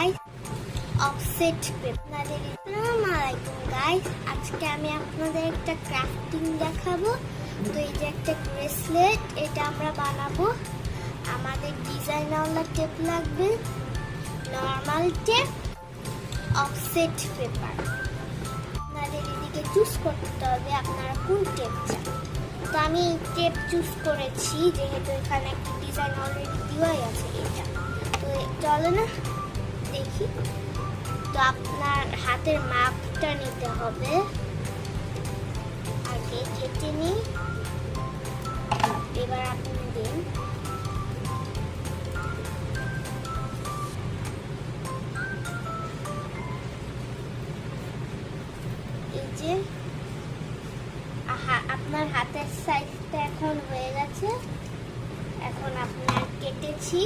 Guys, offset আপনাদের আসসালামু আলাইকুম গাইস। আজকে আমি আপনাদের একটা ক্রাফটিং দেখাবো। তো এই যে একটা ব্রেসলেট, এটা আমরা বানাবো। আমাদের ডিজাইনওয়ালা টেপ লাগবে, নর্মাল টেপ, অফসেট পেপার। আপনাদের এদিকে চুজ করতে হবে আপনারা কোন টেপ চান। তো আমি টেপ চুজ করেছি যেহেতু এখানে একটা ডিজাইন অলরেডি দেওয়াই আছে। এটা তো চলো না দেখি। তো আপনার হাতের মাপটা নিতে হবে, আগে কেটে নিই। এবার আপনি দিন। এই যে আপনার হাতের সাইজটা এখন হয়ে গেছে। এখন আপনার কেটেছি